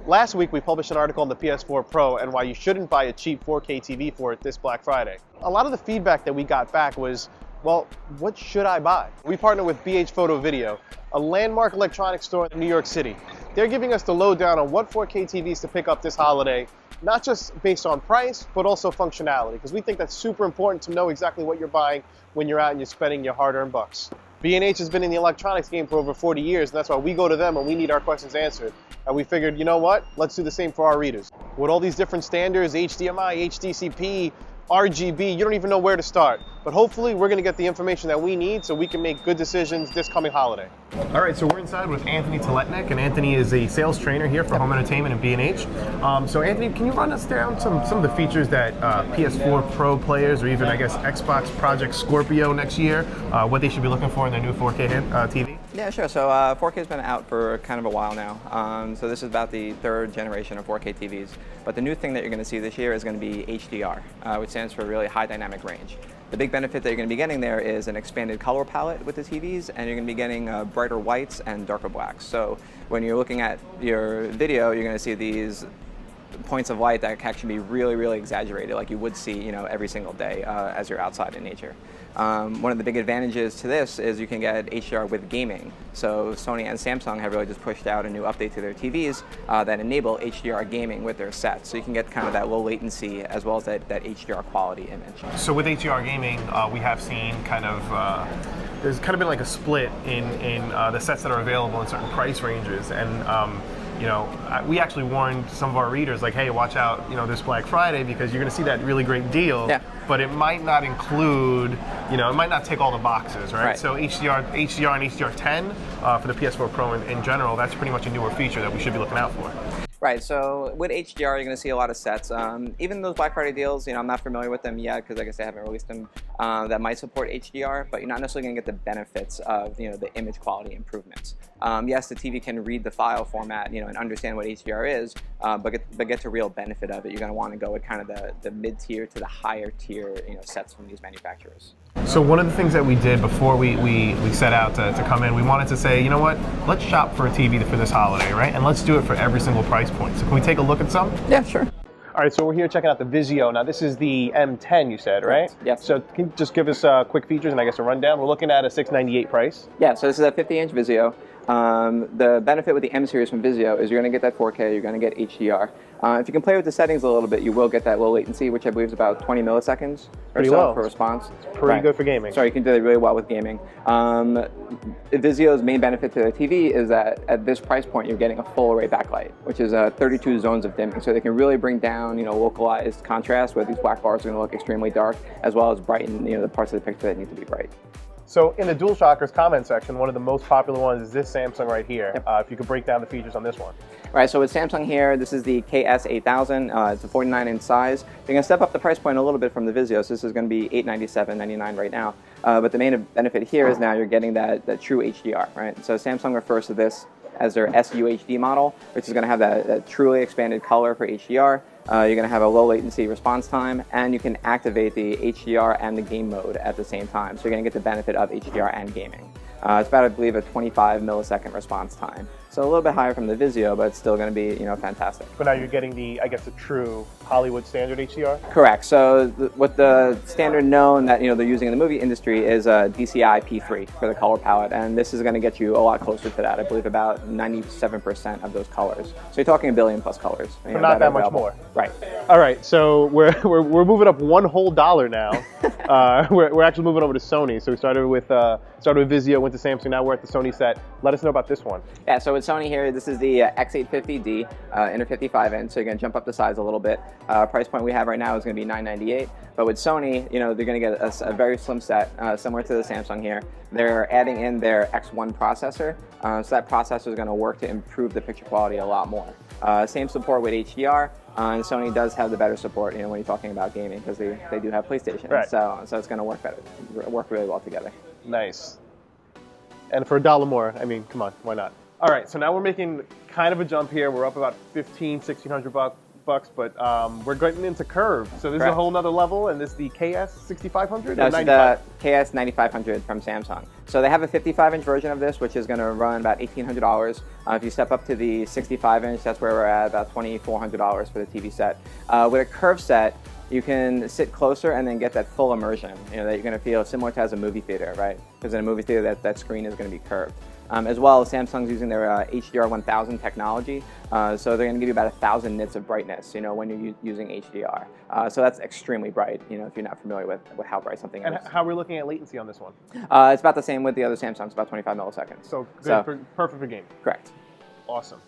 Last week we published an article on the PS4 Pro and why you shouldn't buy a cheap 4K TV for it this Black Friday. A lot of the feedback that we got back was, well, what should I buy? We partnered with BH Photo Video, a landmark electronics store in New York City. They're giving us the lowdown on what 4K TVs to pick up this holiday, not just based on price, but also functionality, because we think that's super important to know exactly what you're buying when you're out and you're spending your hard-earned bucks. B&H has been in the electronics game for over 40 years, and that's why we go to them when we need our questions answered. And we figured, you know what? Let's do the same for our readers. With all these different standards, HDMI, HDCP, RGB, you don't even know where to start. But hopefully we're gonna get the information that we need so we can make good decisions this coming holiday. All right, so we're inside with Anthony Teletnik, and Anthony is a sales trainer here for Home Entertainment and B&H. So Anthony, can you run us down some of the features that PS4 Pro players, or even I guess Xbox Project Scorpio next year, what they should be looking for in their new 4K TV? Yeah, sure. So 4K has been out for kind of a while now. So this is about the third generation of 4K TVs. But the new thing that you're going to see this year is going to be HDR, which stands for really high dynamic range. The big benefit that you're going to be getting there is an expanded color palette with the TVs, and you're going to be getting brighter whites and darker blacks. So when you're looking at your video, you're going to see these points of light that can actually be really, really exaggerated, like you would see, every single day as you're outside in nature. One of the big advantages to this is you can get HDR with gaming. So Sony and Samsung have really just pushed out a new update to their TVs that enable HDR gaming with their sets. So you can get kind of that low latency as well as that HDR quality image. So with HDR gaming, we have seen kind of, there's kind of been like a split in the sets that are available in certain price ranges. And we actually warned some of our readers, like, hey, watch out, this Black Friday, because you're going to see that really great deal, but it might not include, it might not tick all the boxes, right? So HDR and HDR10 for the PS4 Pro in general, that's pretty much a newer feature that we should be looking out for. Right, so with HDR, you're going to see a lot of sets. Even those Black Friday deals, I'm not familiar with them yet because, like I said, I haven't released them that might support HDR, but you're not necessarily going to get the benefits of, the image quality improvements. Yes, the TV can read the file format, and understand what HDR is, but get to real benefit of it. You're going to want to go with kind of the mid-tier to the higher tier, sets from these manufacturers. So one of the things that we did before we set out to come in, we wanted to say, you know what, let's shop for a TV for this holiday, right? And let's do it for every single price point. So can we take a look at some? Yeah, sure. All right, so we're here checking out the Vizio. Now this is the M10, you said, right? Yes. So can you just give us quick features and I guess a rundown? We're looking at a $698 price. Yeah, so this is a 50-inch Vizio. The benefit with the M series from Vizio is you're going to get that 4K, you're going to get HDR. If you can play with the settings a little bit, you will get that low latency, which I believe is about 20 milliseconds or so for response. It's pretty good for gaming. So you can do that really well with gaming. Vizio's main benefit to their TV is that at this price point, you're getting a full array backlight, which is 32 zones of dimming. So they can really bring down, localized contrast where these black bars are going to look extremely dark, as well as brighten, the parts of the picture that need to be bright. So in the DualShockers comment section, one of the most popular ones is this Samsung right here. If you could break down the features on this one. Right, so with Samsung here, this is the KS8000. It's a 49-inch size. They're going to step up the price point a little bit from the Vizio, so this is going to be $897.99 right now. But the main benefit here is now you're getting that true HDR, right? So Samsung refers to this as their SUHD model, which is going to have that truly expanded color for HDR. You're going to have a low latency response time, and you can activate the HDR and the game mode at the same time. So you're going to get the benefit of HDR and gaming. It's about, I believe, a 25 millisecond response time. So a little bit higher from the Vizio, but it's still going to be, fantastic. But now you're getting the, I guess, the true Hollywood standard HDR? Correct. So what the standard known that, they're using in the movie industry is DCI P3 for the color palette. And this is going to get you a lot closer to that. I believe about 97% of those colors. So you're talking a billion plus colors. But not that much more. Right. All right. So we're moving up one whole dollar now. We're actually moving over to Sony. So we started with Vizio, went to Samsung. Now we're at the Sony set. Let us know about this one. Yeah. So with Sony here, this is the X850D in a 55-inch. So you're going to jump up the size a little bit. Price point we have right now is going to be $998. But with Sony, they're going to get a very slim set, similar to the Samsung here. They're adding in their X1 processor. So that processor is going to work to improve the picture quality a lot more. Same support with HDR. And Sony does have the better support, when you're talking about gaming, because they do have PlayStation. Right. So it's going to work really well together. Nice. And for $1 more, I mean, come on, why not? All right, so now we're making kind of a jump here. We're up about $1,500, $1,600 bucks, but we're getting into curved. So this is a Correct. whole nother level, and this is the KS6500 No, or it's 95? the KS9500 from Samsung. So they have a 55-inch version of this, which is going to run about $1,800. If you step up to the 65-inch, that's where we're at, about $2,400 for the TV set. With a curved set, you can sit closer and then get that full immersion, that you're going to feel similar to as a movie theater, right? Because in a movie theater, that screen is going to be curved. As well, Samsung's using their HDR 1000 technology, so they're going to give you about 1,000 nits of brightness, when you're using HDR. So that's extremely bright, if you're not familiar with how bright something is. And how are we looking at latency on this one? It's about the same with the other Samsungs, about 25 milliseconds. So good, perfect for gaming. Correct. Awesome.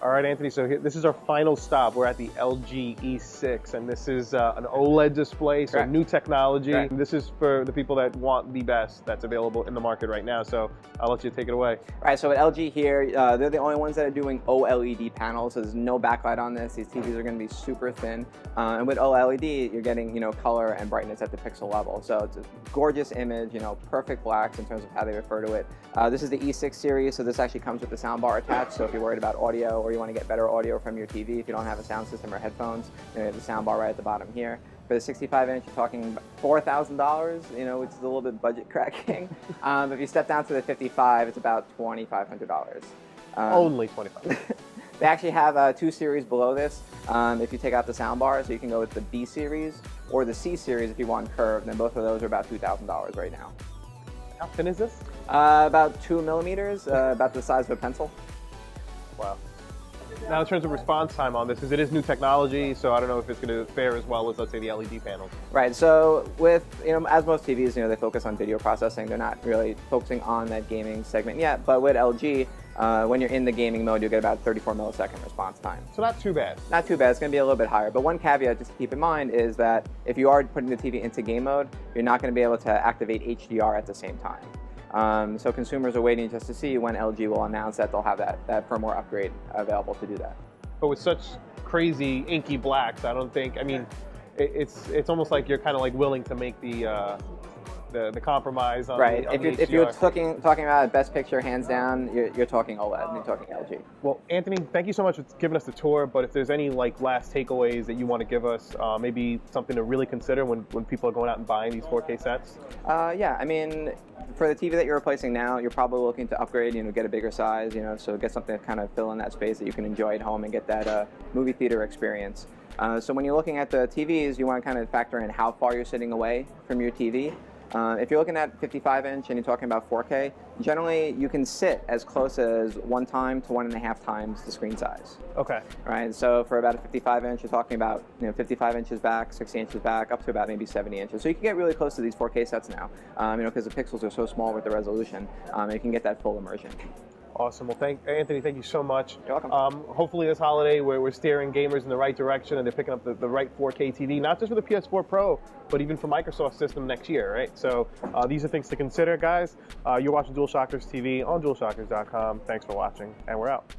All right, Anthony, so this is our final stop. We're at the LG E6, and this is an OLED display, so Correct. new technology. Correct. This is for the people that want the best that's available in the market right now, so I'll let you take it away. All right, so at LG here, they're the only ones that are doing OLED panels, so there's no backlight on this. These TVs are going to be super thin, and with OLED, you're getting, color and brightness at the pixel level. So it's a gorgeous image, perfect blacks in terms of how they refer to it. This is the E6 series, so this actually comes with the soundbar attached, so if you're worried about audio or you want to get better audio from your TV, if you don't have a sound system or headphones, you have the soundbar right at the bottom here. For the 65-inch, you're talking $4,000, which is a little bit budget cracking. If you step down to the 55, it's about $2,500. Only 25. They actually have two series below this. If you take out the soundbar, so you can go with the B series or the C series if you want curved, and both of those are about $2,000 right now. How thin is this? About 2 millimeters, about the size of a pencil. Wow. Now, in terms of response time on this, because it is new technology, so I don't know if it's going to fare as well as, let's say, the LED panels. Right, so with, as most TVs, they focus on video processing. They're not really focusing on that gaming segment yet, but with LG, when you're in the gaming mode, you'll get about 34 millisecond response time. So not too bad. Not too bad, it's going to be a little bit higher, but one caveat just to keep in mind is that if you are putting the TV into game mode, you're not going to be able to activate HDR at the same time. So consumers are waiting just to see when LG will announce that they'll have that firmware upgrade available to do that. But with such crazy inky blacks, I don't think, it's almost like you're kind of like willing to make the compromise on right. the, on If the you're HDR. talking about best picture, hands down, you're talking OLED, you're talking LG. Well, Anthony, thank you so much for giving us the tour, but if there's any last takeaways that you want to give us, maybe something to really consider when people are going out and buying these 4K sets? Yeah, for the TV that you're replacing now, you're probably looking to upgrade, get a bigger size, so get something to kind of fill in that space that you can enjoy at home and get that movie theater experience. So when you're looking at the TVs, you want to kind of factor in how far you're sitting away from your TV. If you're looking at 55-inch and you're talking about 4K, generally you can sit as close as 1 time to 1.5 times the screen size. Okay. Right, so for about a 55-inch, you're talking about 55 inches back, 60 inches back, up to about maybe 70 inches. So you can get really close to these 4K sets now, because the pixels are so small with the resolution, you can get that full immersion. Awesome. Well, Anthony, thank you so much. You're welcome. Hopefully this holiday we're steering gamers in the right direction and they're picking up the right 4K TV, not just for the PS4 Pro, but even for Microsoft system next year, right? So these are things to consider, guys. You're watching DualShockers TV on DualShockers.com. Thanks for watching, and we're out.